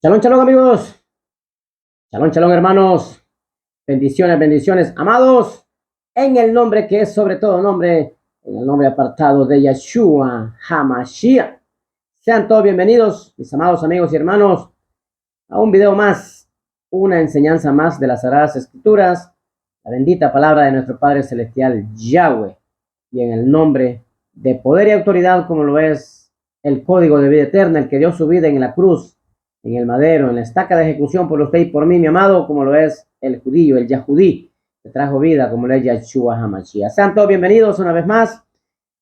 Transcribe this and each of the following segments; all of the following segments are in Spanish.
Shalom, shalom amigos, shalom, shalom hermanos, bendiciones, bendiciones, amados, en el nombre que es sobre todo nombre, en el nombre apartado de Yeshua HaMashiach. Sean todos bienvenidos, mis amados amigos y hermanos, a un video más, una enseñanza más de las Sagradas Escrituras, la bendita palabra de nuestro Padre Celestial Yahweh, y en el nombre de poder y autoridad como lo es el código de vida eterna, el que dio su vida en la cruz, en el madero, en la estaca de ejecución por usted y por mí, mi amado, como lo es el judío, el Yahudí, que trajo vida, como lo es Yeshua HaMashiach. Sean todos bienvenidos una vez más.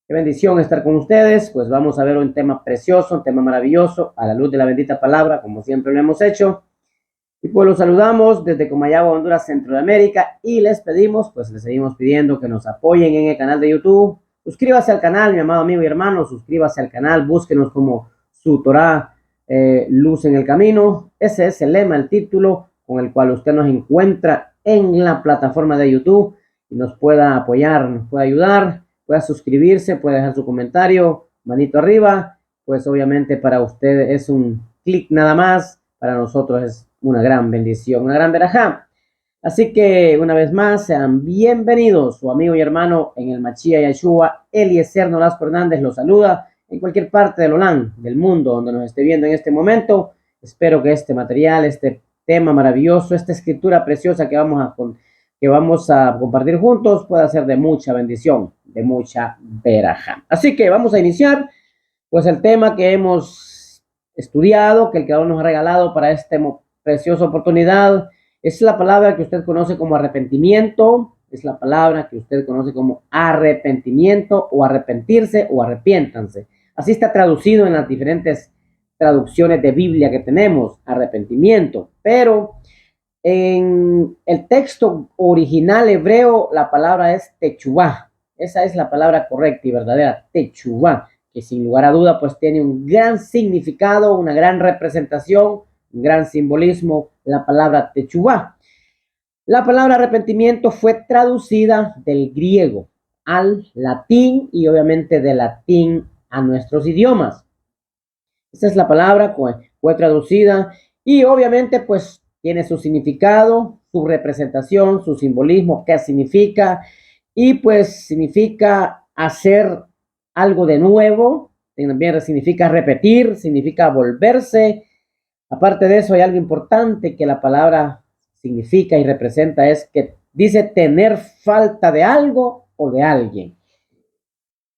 Qué bendición estar con ustedes. Pues vamos a ver un tema precioso, un tema maravilloso, a la luz de la bendita palabra, como siempre lo hemos hecho. Y pues los saludamos desde Comayagua, Honduras, Centro de América, y les pedimos, pues les seguimos pidiendo que nos apoyen en el canal de YouTube. Suscríbase al canal, mi amado amigo y hermano, suscríbase al canal, búsquenos como su Torah, luz en el camino. Ese es el lema, el título con el cual usted nos encuentra en la plataforma de YouTube y nos pueda apoyar, nos pueda ayudar, pueda suscribirse, puede dejar su comentario, manito arriba. Pues obviamente para usted es un clic nada más, para nosotros es una gran bendición, una gran verajá. Así que una vez más sean bienvenidos. Su amigo y hermano en el Mashiach Yeshua, Eliezer Nolasco Hernández, los saluda en cualquier parte del Olán, del mundo, donde nos esté viendo en este momento. Espero que este material, este tema maravilloso, esta escritura preciosa que vamos a compartir juntos pueda ser de mucha bendición, de mucha verajá. Así que vamos a iniciar pues el tema que hemos estudiado, que el Creador nos ha regalado para esta preciosa oportunidad. Es la palabra que usted conoce como arrepentimiento, es la palabra que usted conoce como arrepentimiento o arrepentirse o arrepiéntanse. Así está traducido en las diferentes traducciones de Biblia que tenemos, arrepentimiento. Pero en el texto original hebreo la palabra es techuvá. Esa es la palabra correcta y verdadera, techuvá, que sin lugar a duda pues tiene un gran significado, una gran representación, un gran simbolismo, la palabra techuvá. La palabra arrepentimiento fue traducida del griego al latín y obviamente del latín a nuestros idiomas. Esa es la palabra, fue traducida y obviamente pues tiene su significado, su representación, su simbolismo, qué significa, y pues significa hacer algo de nuevo, también significa repetir, significa volverse. Aparte de eso hay algo importante que la palabra significa y representa, es que dice tener falta de algo o de alguien.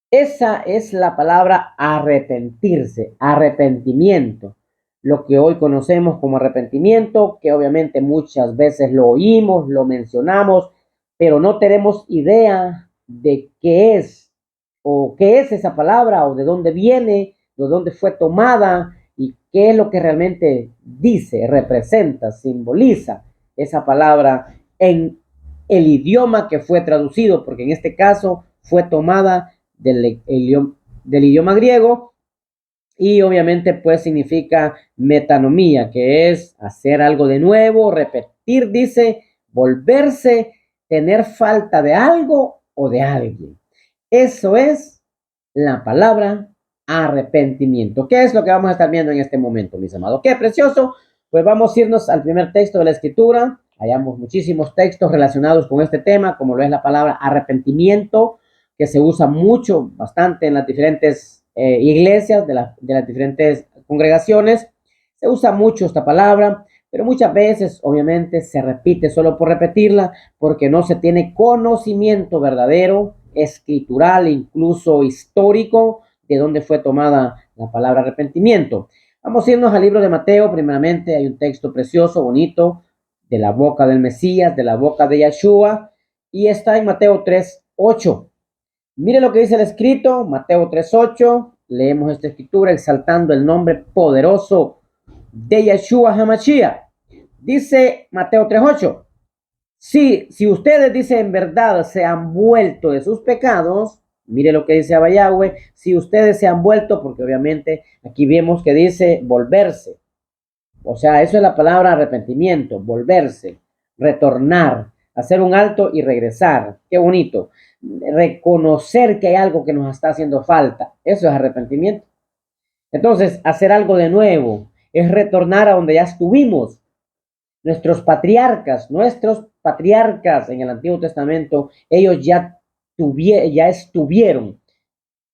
Esa es la palabra arrepentirse, arrepentimiento. Lo que hoy conocemos como arrepentimiento, que obviamente muchas veces lo oímos, lo mencionamos, pero no tenemos idea de qué es o qué es esa palabra o de dónde viene, de dónde fue tomada y qué es lo que realmente dice, representa, simboliza esa palabra en el idioma que fue traducido, porque en este caso fue tomada del idioma griego y obviamente pues significa metanomía, que es hacer algo de nuevo, repetir, dice, volverse, tener falta de algo o de alguien. Eso es la palabra arrepentimiento. ¿Qué es lo que vamos a estar viendo en este momento, mis amados? ¡Qué precioso! Pues vamos a irnos al primer texto de la Escritura. Hayamos muchísimos textos relacionados con este tema, como lo es la palabra arrepentimiento, que se usa mucho, bastante en las diferentes iglesias de las diferentes congregaciones. Se usa mucho esta palabra, pero muchas veces obviamente se repite solo por repetirla, porque no se tiene conocimiento verdadero, escritural, incluso histórico, de dónde fue tomada la palabra arrepentimiento. Vamos a irnos al libro de Mateo. Primeramente hay un texto precioso, bonito, de la boca del Mesías, de la boca de Yeshua, y está en Mateo 3:8. Mire lo que dice el escrito, Mateo 3:8. Leemos esta escritura exaltando el nombre poderoso de Yeshua HaMashiach. Dice Mateo 3:8. Si ustedes, dice, en verdad se han vuelto de sus pecados, mire lo que dice Yahweh, si ustedes se han vuelto, porque obviamente aquí vemos que dice volverse. O sea, eso es la palabra arrepentimiento, volverse, retornar, hacer un alto y regresar. Qué bonito. Reconocer que hay algo que nos está haciendo falta. Eso es arrepentimiento. Entonces, hacer algo de nuevo. es retornar a donde ya estuvimos. Nuestros patriarcas en el Antiguo Testamento, ellos ya estuvieron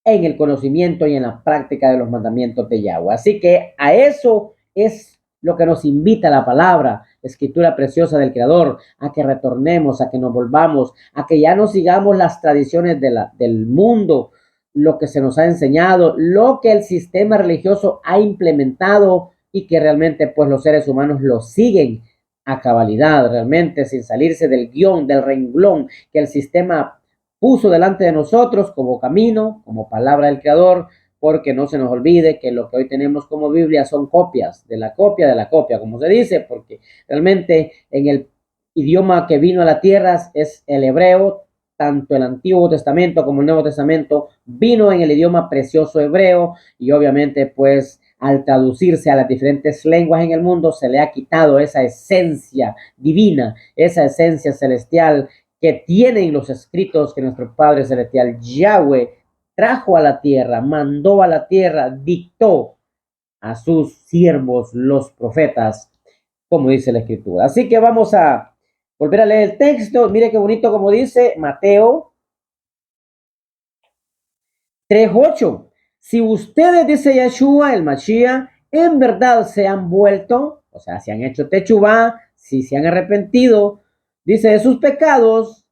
en el conocimiento y en la práctica de los mandamientos de Yahweh. Así que a eso es lo que nos invita la palabra, escritura preciosa del Creador, a que retornemos, a que nos volvamos, a que ya no sigamos las tradiciones del mundo, lo que se nos ha enseñado, lo que el sistema religioso ha implementado y que realmente pues los seres humanos lo siguen a cabalidad, realmente sin salirse del guión, del renglón que el sistema puso delante de nosotros como camino, como palabra del Creador, porque no se nos olvide que lo que hoy tenemos como Biblia son copias de la copia, como se dice, porque realmente en el idioma que vino a la tierra es el hebreo, tanto el Antiguo Testamento como el Nuevo Testamento vino en el idioma precioso hebreo y obviamente pues al traducirse a las diferentes lenguas en el mundo se le ha quitado esa esencia divina, esa esencia celestial que tienen los escritos que nuestro Padre Celestial Yahweh trajo a la tierra, mandó a la tierra, dictó a sus siervos, los profetas, como dice la Escritura. Así que vamos a volver a leer el texto. Mire qué bonito como dice Mateo 3:8. Si ustedes, dice Yeshua, el Mashiach, en verdad se han vuelto, o sea, se han hecho techubá, si se han arrepentido, dice, de sus pecados,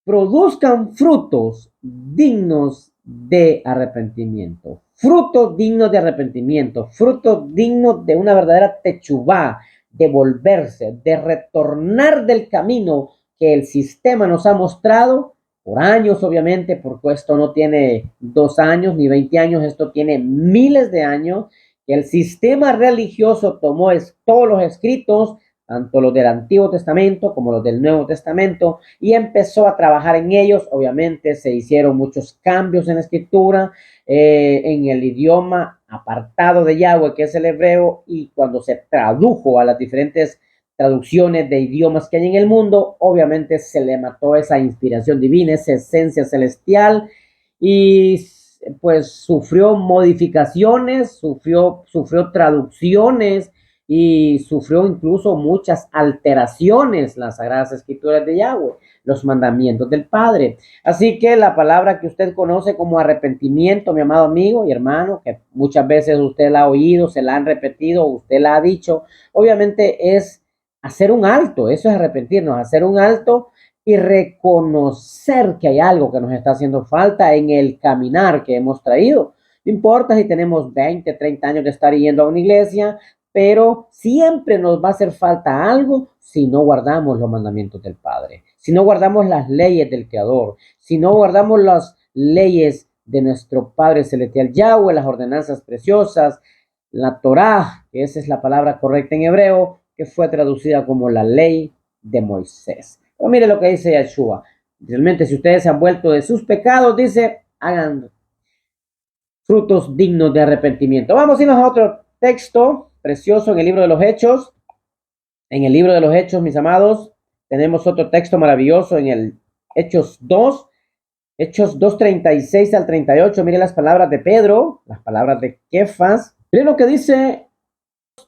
produzcan frutos dignos de arrepentimiento. Frutos dignos de arrepentimiento, frutos dignos de una verdadera techubá, de volverse, de retornar del camino que el sistema nos ha mostrado por años, obviamente, porque esto no tiene 2 años ni 20 años, esto tiene miles de años, que el sistema religioso tomó todos los escritos, tanto los del Antiguo Testamento como los del Nuevo Testamento, y empezó a trabajar en ellos. Obviamente se hicieron muchos cambios en la escritura, en el idioma apartado de Yahweh, que es el hebreo, y cuando se tradujo a las diferentes traducciones de idiomas que hay en el mundo, obviamente se le mató esa inspiración divina, esa esencia celestial, y pues sufrió modificaciones, sufrió traducciones y sufrió incluso muchas alteraciones las Sagradas Escrituras de Yahweh, los mandamientos del Padre. Así que la palabra que usted conoce como arrepentimiento, mi amado amigo y hermano, que muchas veces usted la ha oído, se la han repetido, usted la ha dicho, obviamente es hacer un alto, eso es arrepentirnos, hacer un alto y reconocer que hay algo que nos está haciendo falta en el caminar que hemos traído. No importa si tenemos 20, 30 años de estar yendo a una iglesia, pero siempre nos va a hacer falta algo si no guardamos los mandamientos del Padre, si no guardamos las leyes del Creador, si no guardamos las leyes de nuestro Padre Celestial Yahweh, las ordenanzas preciosas, la Torá, que esa es la palabra correcta en hebreo, que fue traducida como la ley de Moisés. Pero mire lo que dice Yeshua. Realmente, si ustedes se han vuelto de sus pecados, dice, hagan frutos dignos de arrepentimiento. Vamos a irnos a otro texto precioso en el libro de los Hechos. En el libro de los Hechos, mis amados, tenemos otro texto maravilloso en el Hechos 2. Hechos 2:36 al 38. Mire las palabras de Pedro, las palabras de Kefas. Mire lo que dice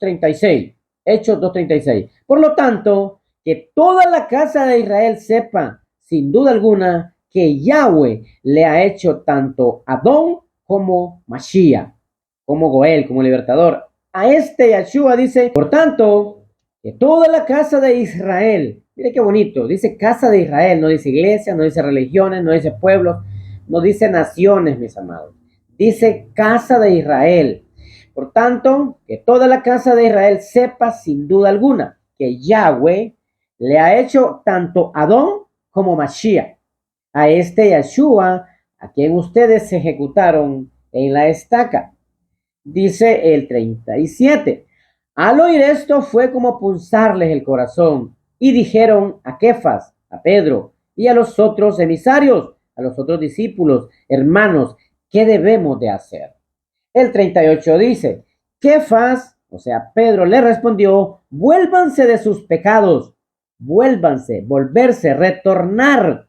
36. Hechos 2:36. Por lo tanto, que toda la casa de Israel sepa, sin duda alguna, que Yahweh le ha hecho tanto Adón como Mashiach, como Goel, como libertador. A Yeshua dice, por tanto, que toda la casa de Israel, mire qué bonito, dice casa de Israel, no dice iglesia, no dice religiones, no dice pueblos, no dice naciones, mis amados. Dice casa de Israel. Por tanto, que toda la casa de Israel sepa sin duda alguna que Yahweh le ha hecho tanto Adón como Mashiach, a Yeshua, a quien ustedes se ejecutaron en la estaca. Dice el 37. Al oír esto fue como punzarles el corazón y dijeron a Kefas, a Pedro y a los otros emisarios, a los otros discípulos, hermanos, ¿qué debemos de hacer? El 38 dice, Kefas, o sea, Pedro le respondió, vuélvanse de sus pecados, vuélvanse, volverse, retornar.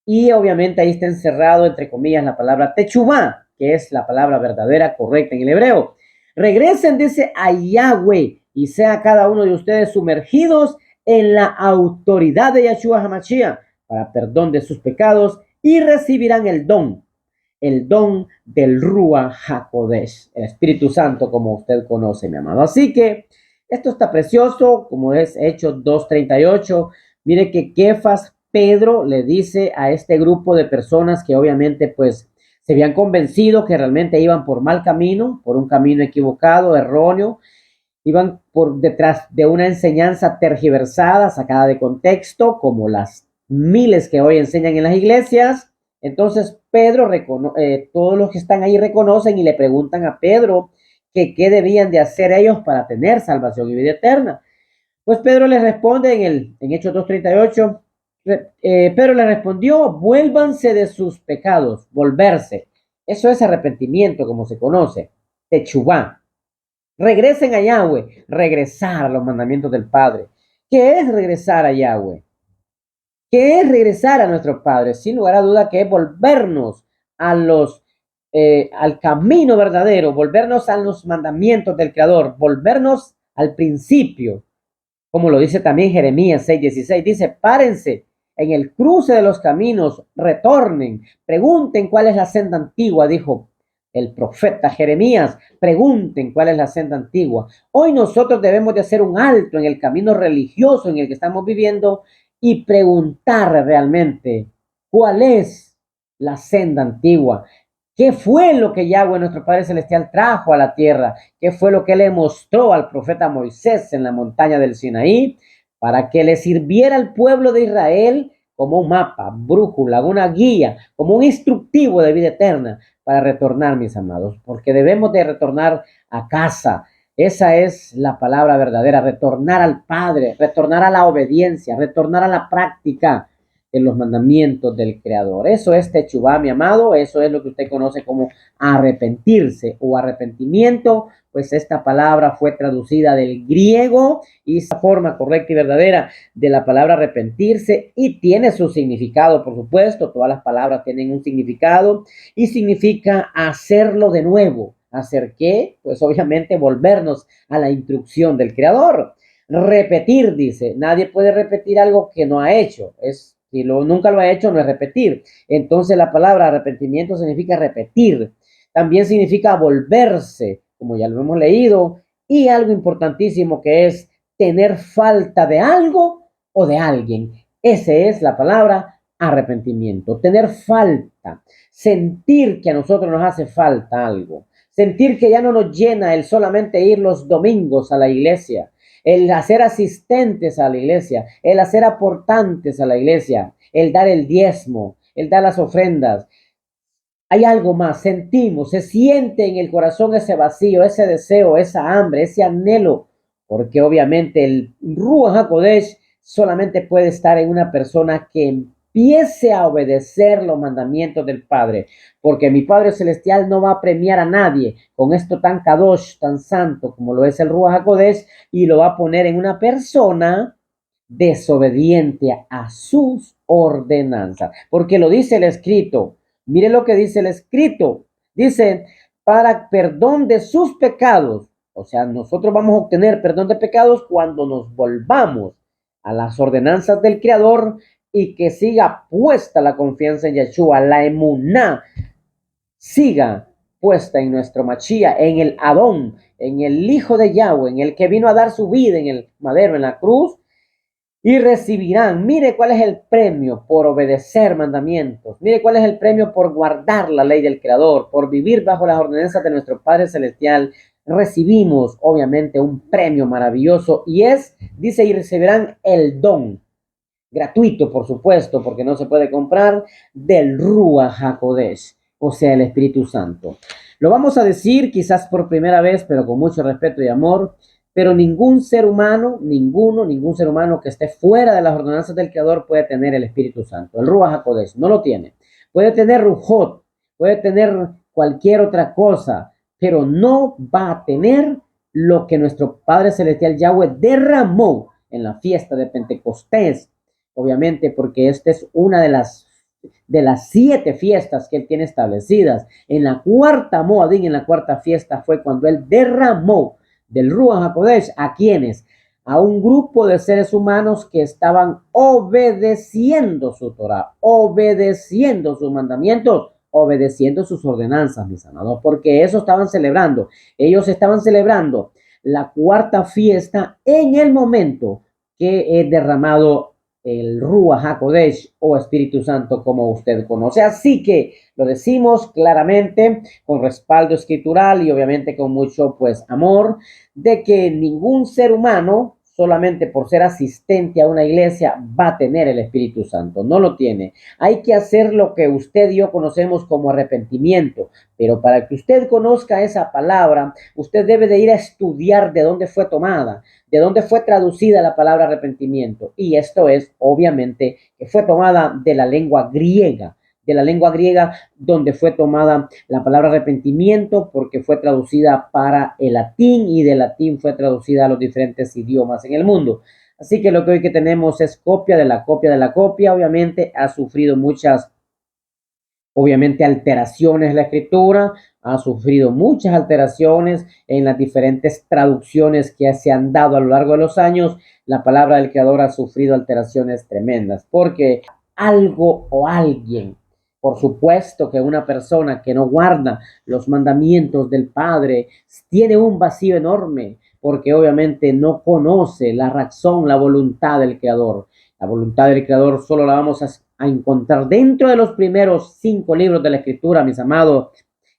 Y obviamente ahí está encerrado, entre comillas, la palabra techubá, que es la palabra verdadera, correcta en el hebreo. Regresen, dice, a Yahweh y sea cada uno de ustedes sumergidos en la autoridad de Yeshua HaMashiach para perdón de sus pecados y recibirán el don del Ruach HaKodesh, el Espíritu Santo, como usted conoce, mi amado. Así que esto está precioso, como es Hechos 2:38. Mire que Kefas, Pedro, le dice a este grupo de personas que obviamente pues se habían convencido que realmente iban por mal camino, por un camino equivocado, erróneo, iban por detrás de una enseñanza tergiversada, sacada de contexto, como las miles que hoy enseñan en las iglesias. Entonces Pedro, todos los que están ahí reconocen y le preguntan a Pedro que qué debían de hacer ellos para tener salvación y vida eterna. Pues Pedro les responde en Hechos 2:38, Pedro le respondió, vuélvanse de sus pecados, volverse. Eso es arrepentimiento, como se conoce, techubá. Regresen a Yahweh, regresar a los mandamientos del Padre. ¿Qué es regresar a Yahweh? ¿Qué es regresar a nuestro Padre? Sin lugar a duda que es volvernos a al camino verdadero, volvernos a los mandamientos del Creador, volvernos al principio, como lo dice también Jeremías 6:16, dice, párense en el cruce de los caminos, retornen, pregunten cuál es la senda antigua, dijo el profeta Jeremías, pregunten cuál es la senda antigua. Hoy nosotros debemos de hacer un alto en el camino religioso en el que estamos viviendo y preguntar realmente cuál es la senda antigua. ¿Qué fue lo que Yahweh, nuestro Padre Celestial, trajo a la tierra? ¿Qué fue lo que le mostró al profeta Moisés en la montaña del Sinaí? Para que le sirviera al pueblo de Israel como un mapa, brújula, una guía, como un instructivo de vida eterna para retornar, mis amados, porque debemos de retornar a casa. Esa es la palabra verdadera, retornar al Padre, retornar a la obediencia, retornar a la práctica en los mandamientos del Creador. Eso es techubá, mi amado, eso es lo que usted conoce como arrepentirse o arrepentimiento, pues esta palabra fue traducida del griego y esa forma correcta y verdadera de la palabra arrepentirse y tiene su significado, por supuesto, todas las palabras tienen un significado y significa hacerlo de nuevo. ¿Hacer qué? Pues obviamente volvernos a la instrucción del Creador. Repetir, dice, nadie puede repetir algo que no ha hecho, si nunca lo ha hecho, no es repetir. Entonces la palabra arrepentimiento significa repetir. También significa volverse, como ya lo hemos leído. Y algo importantísimo que es tener falta de algo o de alguien. Esa es la palabra arrepentimiento. Tener falta. Sentir que a nosotros nos hace falta algo. Sentir que ya no nos llena el solamente ir los domingos a la iglesia, el hacer asistentes a la iglesia, el hacer aportantes a la iglesia, el dar el diezmo, el dar las ofrendas. Hay algo más, sentimos, se siente en el corazón ese vacío, ese deseo, esa hambre, ese anhelo, porque obviamente el Ruach HaKodesh solamente puede estar en una persona que empiece a obedecer los mandamientos del Padre, porque mi Padre Celestial no va a premiar a nadie con esto tan kadosh, tan santo como lo es el Ruach HaKodesh, y lo va a poner en una persona desobediente a sus ordenanzas, porque lo dice el escrito. Mire lo que dice el escrito. Dice, para perdón de sus pecados. O sea, nosotros vamos a obtener perdón de pecados cuando nos volvamos a las ordenanzas del Creador y que siga puesta la confianza en Yeshua, la emuná, siga puesta en nuestro Mashiach, en el Adón, en el Hijo de Yahweh, en el que vino a dar su vida en el madero, en la cruz, y recibirán. Mire cuál es el premio por obedecer mandamientos. Mire cuál es el premio por guardar la ley del Creador, por vivir bajo las ordenanzas de nuestro Padre Celestial. Recibimos, obviamente, un premio maravilloso y dice, y recibirán el don, gratuito, por supuesto, porque no se puede comprar, del Ruach HaKodesh, o sea, el Espíritu Santo. Lo vamos a decir quizás por primera vez, pero con mucho respeto y amor. Pero ningún ser humano, ningún ser humano que esté fuera de las ordenanzas del Creador puede tener el Espíritu Santo. El Ruach HaKodesh no lo tiene. Puede tener Ruhot, puede tener cualquier otra cosa, pero no va a tener lo que nuestro Padre Celestial Yahweh derramó en la fiesta de Pentecostés. Obviamente porque esta es una de las de las 7 fiestas que él tiene establecidas. En la cuarta Moadín, en la cuarta fiesta, fue cuando él derramó del Ruach HaKodesh a quienes, a un grupo de seres humanos que estaban obedeciendo su Torah, obedeciendo sus mandamientos, obedeciendo sus ordenanzas, mis amados, porque eso estaban celebrando. Ellos estaban celebrando la cuarta fiesta en el momento que es derramado el Ruach HaKodesh o Espíritu Santo, como usted conoce. Así que lo decimos claramente, con respaldo escritural y obviamente con mucho pues amor, de que ningún ser humano solamente por ser asistente a una iglesia va a tener el Espíritu Santo. No lo tiene. Hay que hacer lo que usted y yo conocemos como arrepentimiento. Pero para que usted conozca esa palabra, usted debe de ir a estudiar de dónde fue tomada, de dónde fue traducida la palabra arrepentimiento. Y esto es, obviamente, que fue tomada de la lengua griega, donde fue tomada la palabra arrepentimiento porque fue traducida para el latín y del latín fue traducida a los diferentes idiomas en el mundo. Así que lo que hoy que tenemos es copia de la copia de la copia. Obviamente ha sufrido muchas, alteraciones la escritura, ha sufrido muchas alteraciones en las diferentes traducciones que se han dado a lo largo de los años. La palabra del Creador ha sufrido alteraciones tremendas porque algo o alguien, por supuesto que una persona que no guarda los mandamientos del Padre tiene un vacío enorme porque obviamente no conoce la razón, la voluntad del Creador. La voluntad del Creador solo la vamos a encontrar dentro de los primeros 5 libros de la Escritura, mis amados,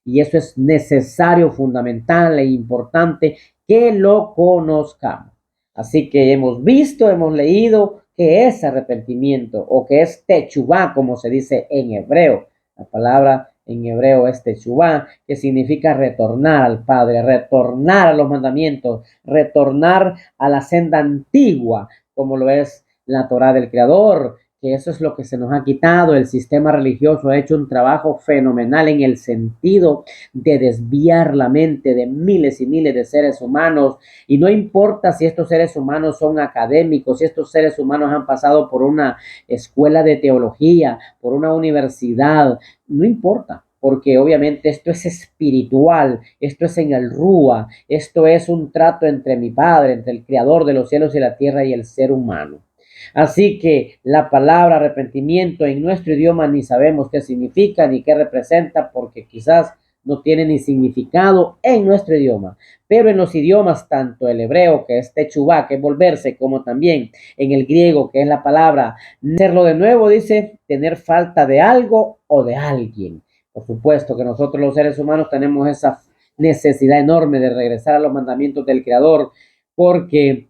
y eso es necesario, fundamental e importante que lo conozcamos. Así que hemos visto, hemos leído que es arrepentimiento o que es techubá, como se dice en hebreo. La palabra en hebreo es techubá, que significa retornar al Padre, retornar a los mandamientos, retornar a la senda antigua, como lo es la Torah del Creador, que eso es lo que se nos ha quitado. El sistema religioso ha hecho un trabajo fenomenal en el sentido de desviar la mente de miles y miles de seres humanos, y no importa si estos seres humanos son académicos, si estos seres humanos han pasado por una escuela de teología, por una universidad, no importa, porque obviamente esto es espiritual, esto es en el Rúa, esto es un trato entre mi Padre, entre el Creador de los cielos y la tierra y el ser humano. Así que la palabra arrepentimiento en nuestro idioma ni sabemos qué significa ni qué representa porque quizás no tiene ni significado en nuestro idioma, pero en los idiomas tanto el hebreo que es techubá, que es volverse, como también en el griego que es la palabra serlo de nuevo, dice tener falta de algo o de alguien. Por supuesto que nosotros los seres humanos tenemos esa necesidad enorme de regresar a los mandamientos del Creador porque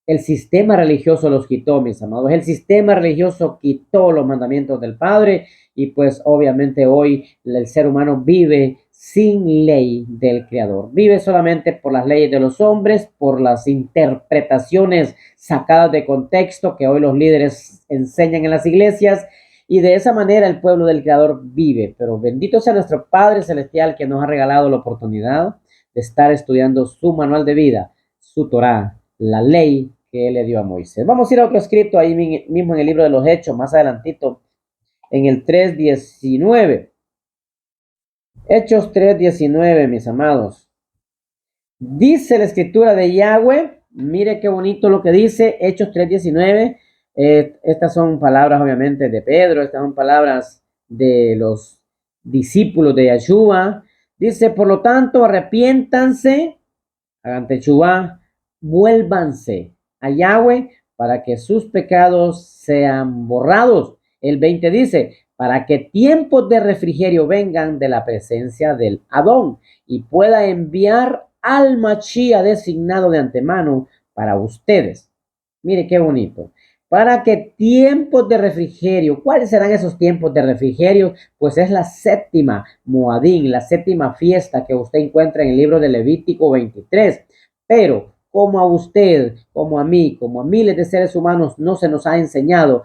el sistema religioso los quitó, mis amados. El sistema religioso quitó los mandamientos del Padre y pues obviamente hoy el ser humano vive sin ley del Creador. Vive solamente por las leyes de los hombres, por las interpretaciones sacadas de contexto que hoy los líderes enseñan en las iglesias, y de esa manera el pueblo del Creador vive. Pero bendito sea nuestro Padre Celestial que nos ha regalado la oportunidad de estar estudiando su manual de vida, su Torah, la ley que él le dio a Moisés. Vamos a ir a otro escrito ahí mismo en el libro de los Hechos, más adelantito, en el 3:19. Hechos 3:19, mis amados. Dice la escritura de Yahweh, mire qué bonito lo que dice, Hechos 3:19. Estas son palabras obviamente de Pedro, estas son palabras de los discípulos de Yeshua. Dice, por lo tanto, arrepiéntanse, hagan techubá, vuélvanse a Yahweh para que sus pecados sean borrados. El 20 dice, para que tiempos de refrigerio vengan de la presencia del Adón y pueda enviar al Machía designado de antemano para ustedes. Mire qué bonito. Para que tiempos de refrigerio, ¿cuáles serán esos tiempos de refrigerio? Pues es la séptima Moadín, la séptima fiesta que usted encuentra en el libro de Levítico 23. Pero como a usted, como a mí, como a miles de seres humanos, no se nos ha enseñado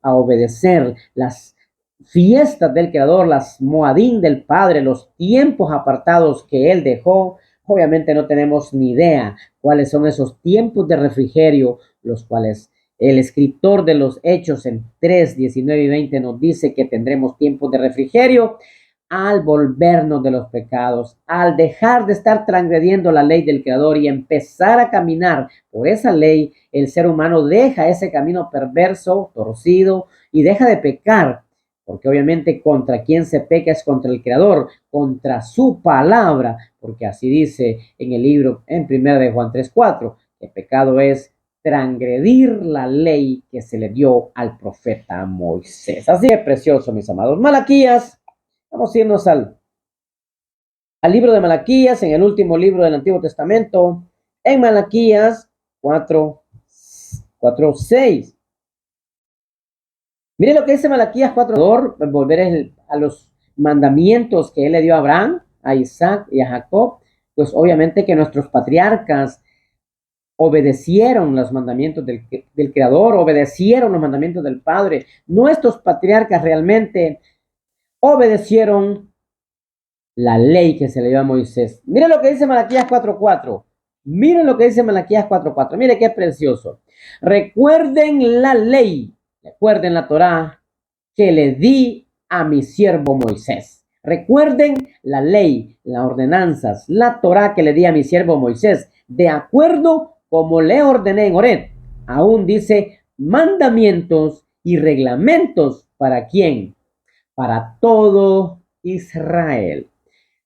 a obedecer las fiestas del Creador, las Moadín del Padre, los tiempos apartados que Él dejó, obviamente no tenemos ni idea cuáles son esos tiempos de refrigerio, los cuales El escritor de los Hechos en 3, 19 y 20 nos dice que tendremos tiempos de refrigerio al volvernos de los pecados, al dejar de estar transgrediendo la ley del Creador y empezar a caminar por esa ley. El ser humano deja ese camino perverso, torcido, y deja de pecar, porque obviamente contra quien se peca es contra el Creador, contra su palabra, porque así dice en el libro en 1 de Juan 3:4, que pecado es transgredir la ley que se le dio al profeta Moisés. Así que precioso, mis amados. Malaquías. Vamos a irnos al libro de Malaquías, en el último libro del Antiguo Testamento, en Malaquías 4:6. Mire lo que dice Malaquías 4, volver a los mandamientos que él le dio a Abraham, a Isaac y a Jacob. Pues obviamente que nuestros patriarcas obedecieron los mandamientos del Creador, obedecieron los mandamientos del Padre. Nuestros patriarcas realmente obedecieron la ley que se le dio a Moisés. Miren lo que dice Malaquías 4:4. Miren lo que dice Malaquías 4:4. Mire qué precioso. Recuerden la ley, recuerden la Torá que le di a mi siervo Moisés. Recuerden la ley, las ordenanzas, la Torá que le di a mi siervo Moisés, de acuerdo como le ordené en Horeb. Aún dice mandamientos y reglamentos. ¿Para quién? Para todo Israel.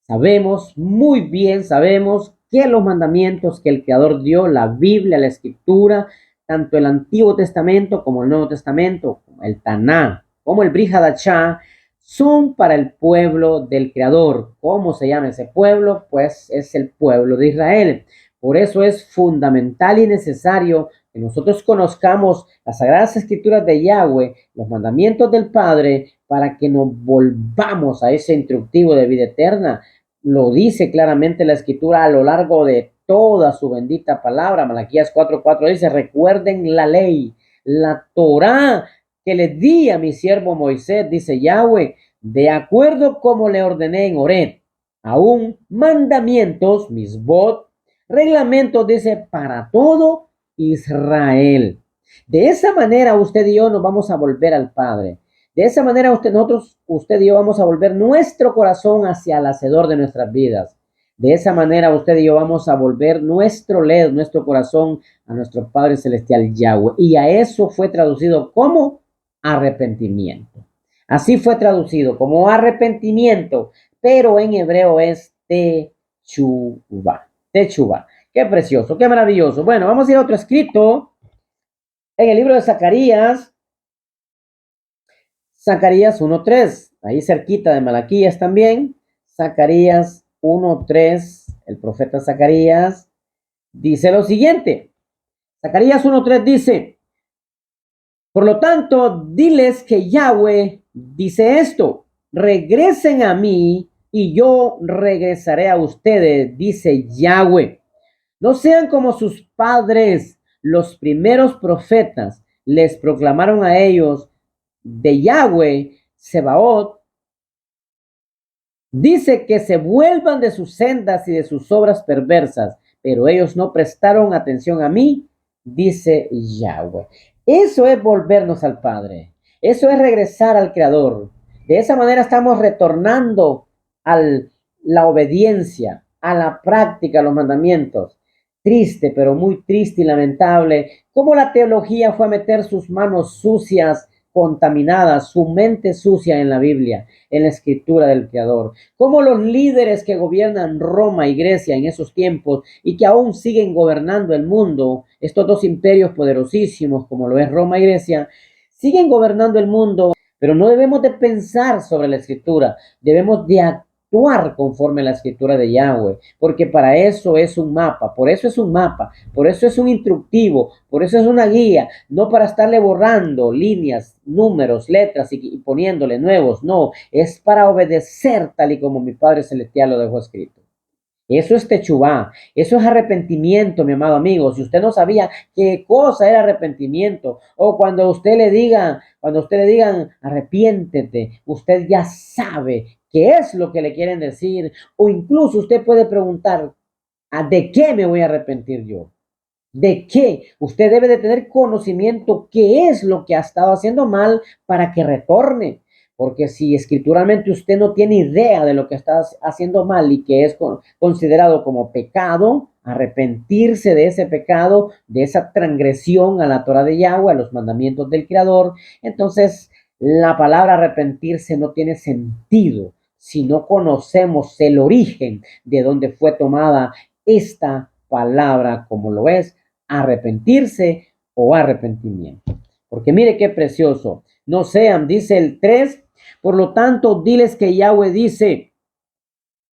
Sabemos muy bien, sabemos que los mandamientos que el Creador dio, la Biblia, la Escritura, tanto el Antiguo Testamento como el Nuevo Testamento, como el Taná, como el Brit Hadashah, son para el pueblo del Creador. ¿Cómo se llama ese pueblo? Pues es el pueblo de Israel. Por eso es fundamental y necesario que nosotros conozcamos las Sagradas Escrituras de Yahweh, los mandamientos del Padre, para que nos volvamos a ese instructivo de vida eterna. Lo dice claramente la Escritura a lo largo de toda su bendita palabra. Malaquías 4:4 dice, recuerden la ley, la Torá que le di a mi siervo Moisés, dice Yahweh, de acuerdo como le ordené en Horeb. Aún mandamientos, misbot, reglamentos, dice, para todo Israel. De esa manera usted y yo nos vamos a volver al Padre. De esa manera usted y yo vamos a volver nuestro corazón hacia el hacedor de nuestras vidas. De esa manera usted y yo vamos a volver nuestro corazón a nuestro Padre Celestial Yahweh. Y a eso fue traducido como arrepentimiento. Así fue traducido como arrepentimiento, pero en hebreo es techuvá. Techuvá. Qué precioso, qué maravilloso. Bueno, vamos a ir a otro escrito en el libro de Zacarías. Zacarías 1:3, ahí cerquita de Malaquías también. Zacarías 1:3, el profeta Zacarías dice lo siguiente. Zacarías 1:3 dice, por lo tanto, diles que Yahweh dice esto, regresen a mí y yo regresaré a ustedes, dice Yahweh. No sean como sus padres, los primeros profetas les proclamaron a ellos de Yahweh, Sebaot, dice que se vuelvan de sus sendas y de sus obras perversas, pero ellos no prestaron atención a mí, dice Yahweh. Eso es volvernos al Padre. Eso es regresar al Creador. De esa manera estamos retornando a la obediencia, a la práctica, a los mandamientos. Triste, pero muy triste y lamentable, cómo la teología fue a meter sus manos sucias, contaminadas, su mente sucia en la Biblia, en la escritura del Creador. Cómo los líderes que gobiernan Roma y Grecia en esos tiempos y que aún siguen gobernando el mundo, estos dos imperios poderosísimos como lo es Roma y Grecia, siguen gobernando el mundo, pero no debemos de pensar sobre la escritura, debemos de actuar conforme a la escritura de Yahweh, porque para eso es un mapa, por eso es un mapa, por eso es un instructivo, por eso es una guía, no para estarle borrando líneas, números, letras y poniéndole nuevos, no, es para obedecer tal y como mi Padre Celestial lo dejó escrito. Eso es techubá, eso es arrepentimiento, mi amado amigo. Si usted no sabía qué cosa era arrepentimiento, o cuando usted le digan arrepiéntete, usted ya sabe qué es lo que le quieren decir, o incluso usted puede preguntar, ¿de qué me voy a arrepentir yo? ¿De qué? Usted debe de tener conocimiento qué es lo que ha estado haciendo mal para que retorne. Porque si escrituralmente usted no tiene idea de lo que está haciendo mal y que es considerado como pecado, arrepentirse de ese pecado, de esa transgresión a la Torah de Yahweh, a los mandamientos del Creador, entonces la palabra arrepentirse no tiene sentido si no conocemos el origen de donde fue tomada esta palabra, como lo es arrepentirse o arrepentimiento. Porque mire qué precioso. No sean, dice el 3, por lo tanto, diles que Yahweh dice,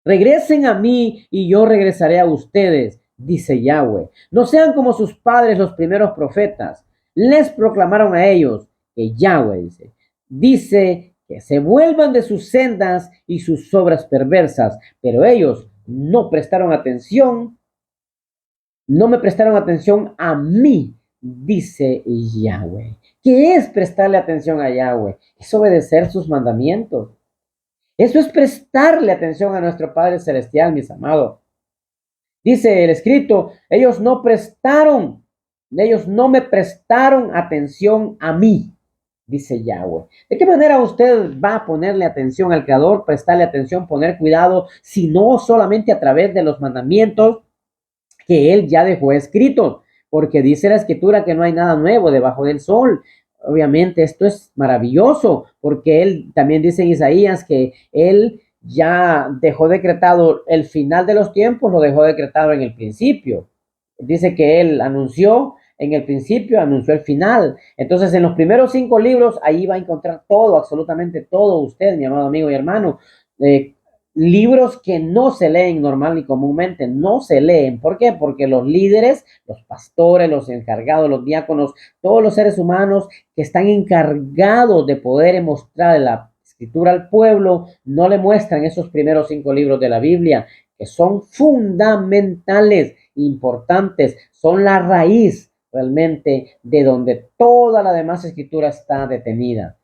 regresen a mí y yo regresaré a ustedes, dice Yahweh. No sean como sus padres, los primeros profetas. Les proclamaron a ellos que Yahweh dice que se vuelvan de sus sendas y sus obras perversas, pero ellos no prestaron atención, no me prestaron atención a mí, dice Yahweh. ¿Qué es prestarle atención a Yahweh? Es obedecer sus mandamientos. Eso es prestarle atención a nuestro Padre Celestial, mis amados. Dice el escrito, ellos no me prestaron atención a mí, dice Yahweh. ¿De qué manera usted va a ponerle atención al Creador, prestarle atención, poner cuidado, si no solamente a través de los mandamientos que Él ya dejó escritos? Porque dice la Escritura que no hay nada nuevo debajo del sol. Obviamente esto es maravilloso, porque Él también dice en Isaías que Él ya dejó decretado el final de los tiempos, lo dejó decretado en el principio. Dice que Él anunció en el principio, anunció el final. Entonces, en los primeros 5 libros, ahí va a encontrar todo, absolutamente todo usted, mi amado amigo y hermano. Libros que no se leen normal y comúnmente, no se leen. ¿Por qué? Porque los líderes, los pastores, los encargados, los diáconos, todos los seres humanos que están encargados de poder mostrar la escritura al pueblo, no le muestran esos primeros 5 libros de la Biblia, que son fundamentales, importantes, son la raíz realmente de donde toda la demás escritura está detenida.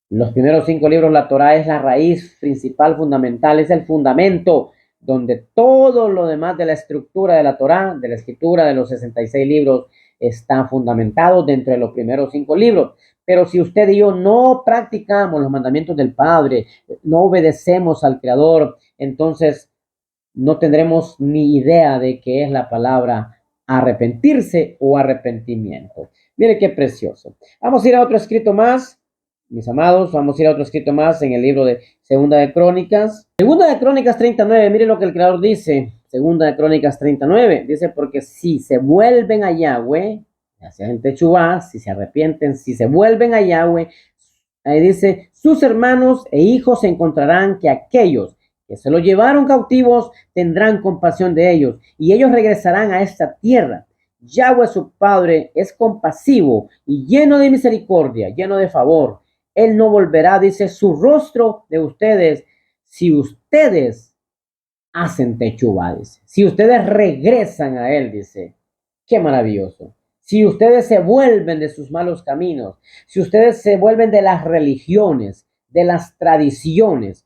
Los primeros 5 libros, la Torá es la raíz principal, fundamental, es el fundamento donde todo lo demás de la estructura de la Torá, de la escritura de los 66 libros, está fundamentado dentro de los primeros 5 libros. Pero si usted y yo no practicamos los mandamientos del Padre, no obedecemos al Creador, entonces no tendremos ni idea de qué es la palabra arrepentirse o arrepentimiento. Mire qué precioso. Vamos a ir a otro escrito más. Mis amados, vamos a ir a otro escrito más en el libro de Segunda de Crónicas. Segunda de Crónicas 39, mire lo que el Creador dice. Segunda de Crónicas 39, dice, porque si se vuelven a Yahweh, hacen techubá, si se arrepienten, si se vuelven a Yahweh, ahí dice, sus hermanos e hijos encontrarán que aquellos que se los llevaron cautivos tendrán compasión de ellos, y ellos regresarán a esta tierra. Yahweh su Padre es compasivo y lleno de misericordia, lleno de favor. Él no volverá, dice, su rostro de ustedes si ustedes hacen techubá, dice. Si ustedes regresan a Él, dice. Qué maravilloso. Si ustedes se vuelven de sus malos caminos, si ustedes se vuelven de las religiones, de las tradiciones,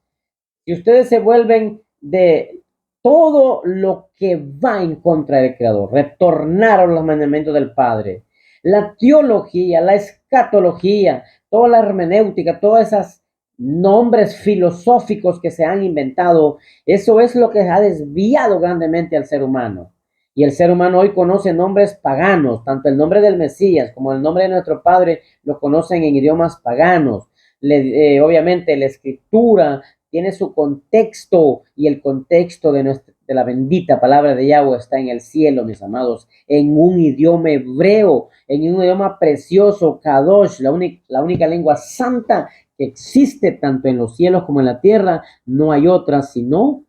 si ustedes se vuelven de todo lo que va en contra del Creador, retornaron los mandamientos del Padre, la teología, la escatología, toda la hermenéutica, todas esas nombres filosóficos que se han inventado, eso es lo que ha desviado grandemente al ser humano. Y el ser humano hoy conoce nombres paganos, tanto el nombre del Mesías como el nombre de nuestro Padre lo conocen en idiomas paganos. Obviamente la escritura tiene su contexto, y el contexto de la bendita palabra de Yahweh está en el cielo, mis amados, en un idioma hebreo, en un idioma precioso, Kadosh, la única lengua santa que existe tanto en los cielos como en la tierra. No hay otra sino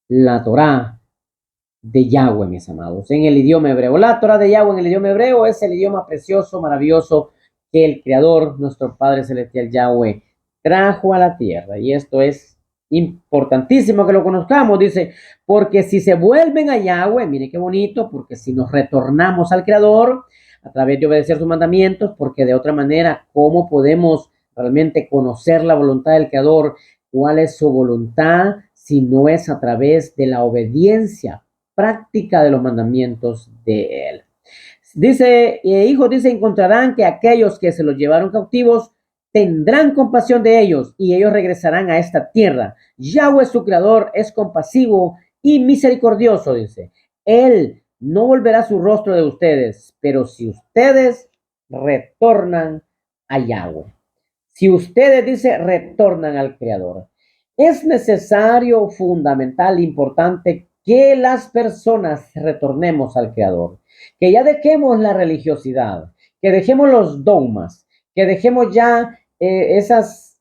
la Torá de Yahweh, mis amados, en el idioma hebreo. La Torá de Yahweh en el idioma hebreo es el idioma precioso, maravilloso que el Creador, nuestro Padre Celestial Yahweh, trajo a la tierra. Y esto es importantísimo que lo conozcamos. Dice, porque si se vuelven a Yahweh, mire qué bonito, porque si nos retornamos al Creador a través de obedecer sus mandamientos, porque de otra manera, ¿cómo podemos realmente conocer la voluntad del Creador? ¿Cuál es su voluntad si no es a través de la obediencia práctica de los mandamientos de Él? Dice, hijos, dice, encontrarán que aquellos que se los llevaron cautivos tendrán compasión de ellos y ellos regresarán a esta tierra. Yahweh, su creador, es compasivo y misericordioso, dice. Él no volverá su rostro de ustedes, pero si ustedes retornan a Yahweh. Si ustedes, dice, retornan al creador. Es necesario, fundamental, importante que las personas retornemos al creador, que ya dejemos la religiosidad, que dejemos los dogmas, que dejemos ya esas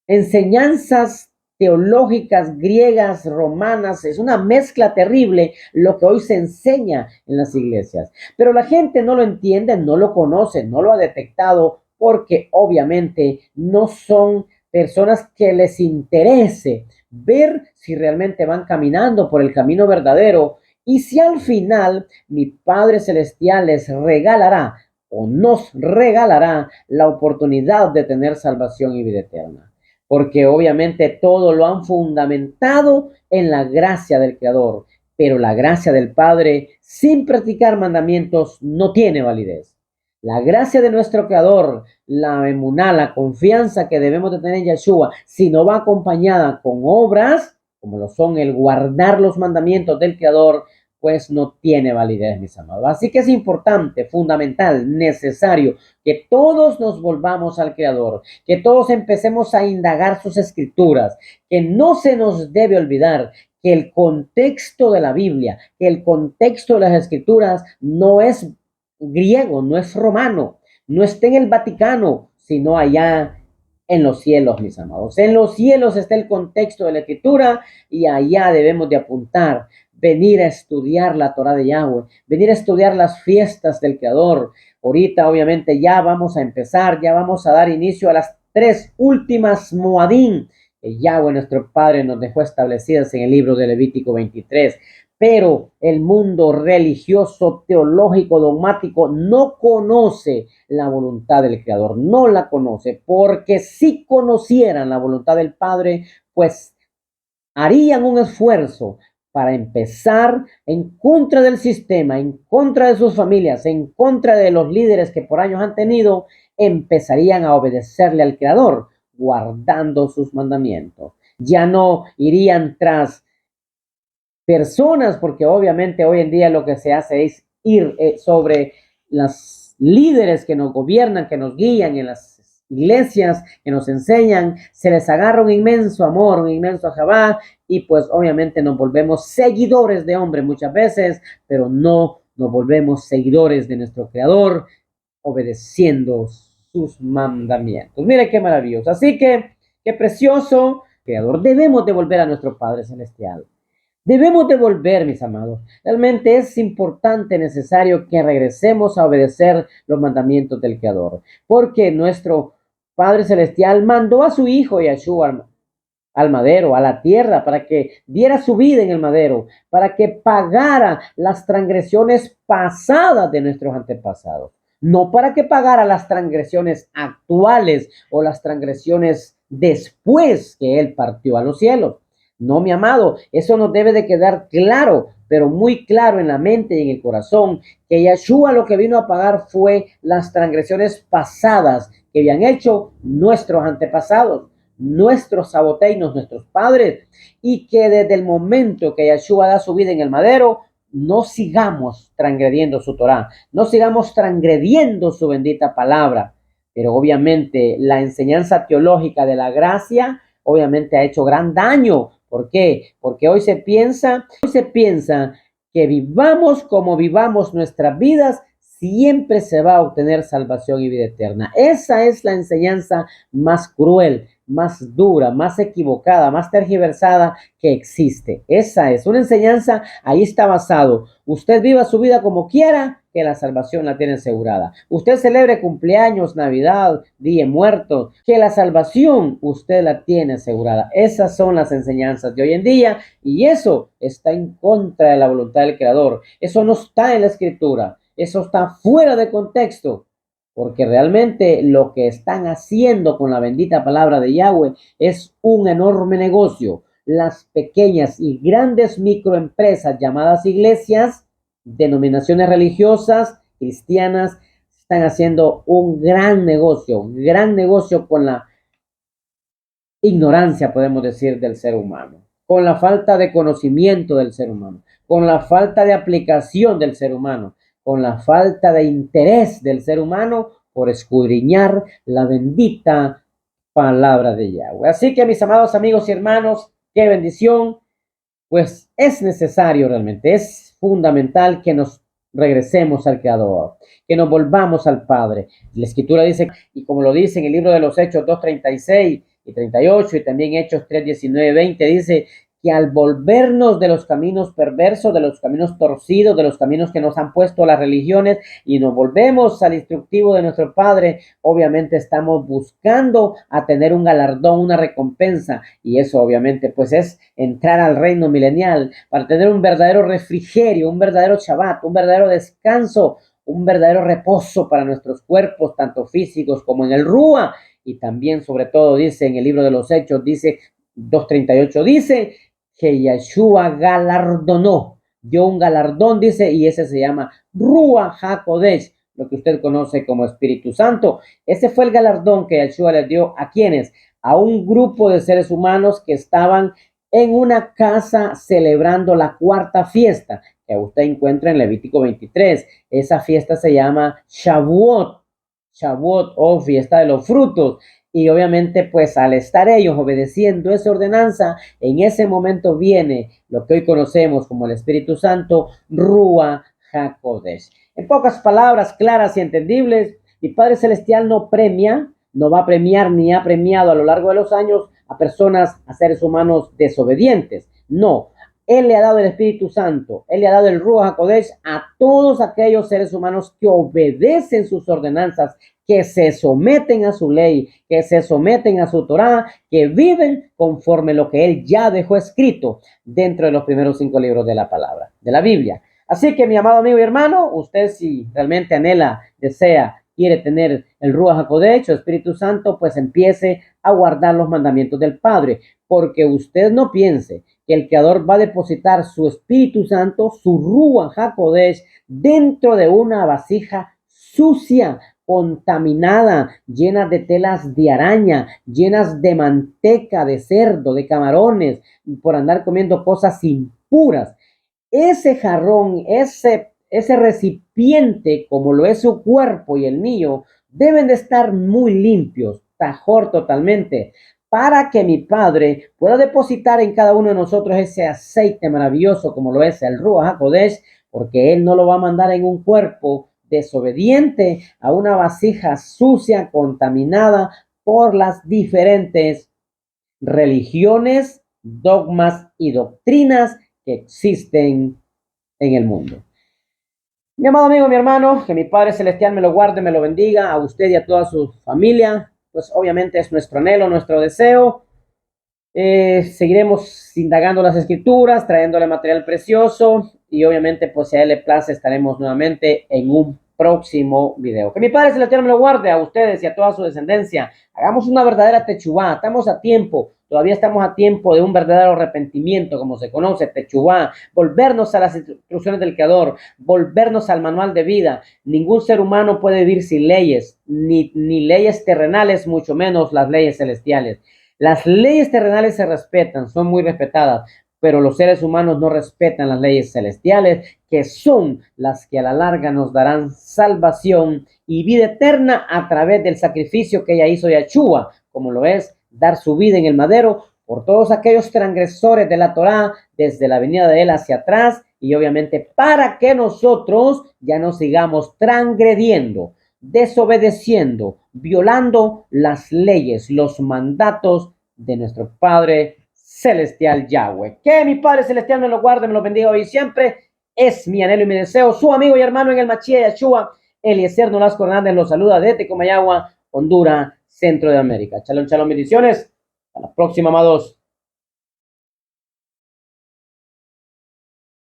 enseñanzas teológicas griegas, romanas. Es una mezcla terrible lo que hoy se enseña en las iglesias. Pero la gente no lo entiende, no lo conoce, no lo ha detectado, porque obviamente no son personas que les interese ver si realmente van caminando por el camino verdadero y si al final mi Padre Celestial les regalará o nos regalará la oportunidad de tener salvación y vida eterna. Porque obviamente todo lo han fundamentado en la gracia del Creador, pero la gracia del Padre sin practicar mandamientos no tiene validez. La gracia de nuestro Creador, la emuná, la confianza que debemos de tener en Yeshua, si no va acompañada con obras, como lo son el guardar los mandamientos del Creador, pues no tiene validez, mis amados. Así que es importante, fundamental, necesario que todos nos volvamos al Creador, que todos empecemos a indagar sus escrituras, que no se nos debe olvidar que el contexto de la Biblia, que el contexto de las escrituras no es griego, no es romano, no está en el Vaticano, sino allá en los cielos, mis amados. En los cielos está el contexto de la escritura y allá debemos de apuntar, venir a estudiar la Torah de Yahweh, venir a estudiar las fiestas del Creador. Ahorita obviamente ya vamos a empezar, ya vamos a dar inicio a las 3 últimas Moadim que Yahweh nuestro Padre nos dejó establecidas en el libro de Levítico 23. Pero el mundo religioso, teológico, dogmático no conoce la voluntad del Creador, no la conoce, porque si conocieran la voluntad del Padre, pues harían un esfuerzo para empezar en contra del sistema, en contra de sus familias, en contra de los líderes que por años han tenido, empezarían a obedecerle al Creador, guardando sus mandamientos. Ya no irían tras personas, porque obviamente hoy en día lo que se hace es ir sobre los líderes que nos gobiernan, que nos guían en las iglesias, que nos enseñan, se les agarra un inmenso amor, un inmenso ajabá, y pues obviamente nos volvemos seguidores de hombre muchas veces, pero no nos volvemos seguidores de nuestro Creador, obedeciendo sus mandamientos. Mire qué maravilloso. Así que, qué precioso Creador. Debemos devolver a nuestro Padre Celestial. Debemos devolver, mis amados. Realmente es importante, necesario que regresemos a obedecer los mandamientos del Creador, porque nuestro Padre Celestial mandó a su Hijo Yeshua al madero, a la tierra, para que diera su vida en el madero, para que pagara las transgresiones pasadas de nuestros antepasados, no para que pagara las transgresiones actuales o las transgresiones después que Él partió a los cielos. No, mi amado, eso nos debe de quedar claro, pero muy claro en la mente y en el corazón, que Yeshua lo que vino a pagar fue las transgresiones pasadas que habían hecho nuestros antepasados, nuestros saboteínos, nuestros padres, y que desde el momento que Yeshua da su vida en el madero, no sigamos transgrediendo su Torah, no sigamos transgrediendo su bendita palabra. Pero obviamente la enseñanza teológica de la gracia obviamente ha hecho gran daño. ¿Por qué? Porque hoy se piensa que vivamos como vivamos nuestras vidas, siempre se va a obtener salvación y vida eterna. Esa es la enseñanza más cruel, más dura, más equivocada, más tergiversada que existe. Esa es una enseñanza, ahí está basado. Usted viva su vida como quiera, que la salvación la tiene asegurada. Usted celebre cumpleaños, Navidad, Día de Muertos, que la salvación usted la tiene asegurada. Esas son las enseñanzas de hoy en día y eso está en contra de la voluntad del Creador. Eso no está en la Escritura. Eso está fuera de contexto. Porque realmente lo que están haciendo con la bendita palabra de Yahweh es un enorme negocio. Las pequeñas y grandes microempresas llamadas iglesias, denominaciones religiosas cristianas están haciendo un gran negocio con la ignorancia, podemos decir, del ser humano, con la falta de conocimiento del ser humano, con la falta de aplicación del ser humano, con la falta de interés del ser humano por escudriñar la bendita palabra de Yahweh. Así que mis amados amigos y hermanos, qué bendición, pues es necesario realmente, es fundamental que nos regresemos al Creador, que nos volvamos al Padre. La Escritura dice, y como lo dice en el libro de los Hechos 2:36 y 38, y también Hechos 3:19-20, dice que al volvernos de los caminos perversos, de los caminos torcidos, de los caminos que nos han puesto las religiones, y nos volvemos al instructivo de nuestro Padre, obviamente estamos buscando a tener un galardón, una recompensa, y eso obviamente pues es entrar al reino milenial, para tener un verdadero refrigerio, un verdadero Shabbat, un verdadero descanso, un verdadero reposo para nuestros cuerpos, tanto físicos como en el Rúa. Y también, sobre todo, dice en el libro de los Hechos, dice 2:38, dice que Yeshua galardonó, dio un galardón, dice, y ese se llama Ruach HaKodesh, lo que usted conoce como Espíritu Santo. Ese fue el galardón que Yeshua les dio a quienes, a un grupo de seres humanos que estaban en una casa celebrando la cuarta fiesta que usted encuentra en Levítico 23. Esa fiesta se llama Shavuot o fiesta de los frutos. Y obviamente, pues al estar ellos obedeciendo esa ordenanza, en ese momento viene lo que hoy conocemos como el Espíritu Santo, Ruach HaKodesh. En pocas palabras claras y entendibles, mi Padre Celestial no premia, no va a premiar ni ha premiado a lo largo de los años a personas, a seres humanos desobedientes. No, Él le ha dado el Espíritu Santo, Él le ha dado el Ruach HaKodesh a todos aquellos seres humanos que obedecen sus ordenanzas, que se someten a su ley, que se someten a su Torá, que viven conforme lo que Él ya dejó escrito dentro de los primeros 5 libros de la palabra, de la Biblia. Así que, mi amado amigo y hermano, usted si realmente anhela, desea, quiere tener el Ruach HaKodesh o Espíritu Santo, pues empiece a guardar los mandamientos del Padre, porque usted no piense que el Creador va a depositar su Espíritu Santo, su Ruach HaKodesh, dentro de una vasija sucia, contaminada, llena de telas de araña, llenas de manteca, de cerdo, de camarones, por andar comiendo cosas impuras. Ese jarrón, ese recipiente, como lo es su cuerpo y el mío, deben de estar muy limpios, tajor totalmente, para que mi Padre pueda depositar en cada uno de nosotros ese aceite maravilloso como lo es el Ruach HaKodesh, porque Él no lo va a mandar en un cuerpo desobediente, a una vasija sucia, contaminada por las diferentes religiones, dogmas y doctrinas que existen en el mundo. Mi amado amigo, mi hermano, que mi Padre Celestial me lo guarde, me lo bendiga, a usted y a toda su familia. Pues obviamente es nuestro anhelo, nuestro deseo. Seguiremos indagando las escrituras, trayéndole material precioso y obviamente pues si a él le place estaremos nuevamente en un próximo video. Que mi Padre Celestial me lo guarde a ustedes y a toda su descendencia. Hagamos una verdadera techubá, estamos a tiempo, todavía estamos a tiempo de un verdadero arrepentimiento, como se conoce, techubá, volvernos a las instrucciones del Creador, volvernos al manual de vida. Ningún ser humano puede vivir sin leyes, ni leyes terrenales, mucho menos las leyes celestiales. Las leyes terrenales se respetan, son muy respetadas, pero los seres humanos no respetan las leyes celestiales, que son las que a la larga nos darán salvación y vida eterna a través del sacrificio que ella hizo Yeshua, como lo es dar su vida en el madero por todos aquellos transgresores de la Torá, desde la venida de él hacia atrás, y obviamente para que nosotros ya no sigamos transgrediendo, desobedeciendo, violando las leyes, los mandatos de nuestro Padre Celestial Yahweh. Que mi Padre Celestial me lo guarde, me lo bendiga hoy y siempre. Es mi anhelo y mi deseo. Su amigo y hermano en el Mashiach Yeshua, Eliezer Nolasco Hernández, los saluda desde Comayagua, Honduras, Centro de América. Shalom, shalom, bendiciones. Hasta la próxima, amados.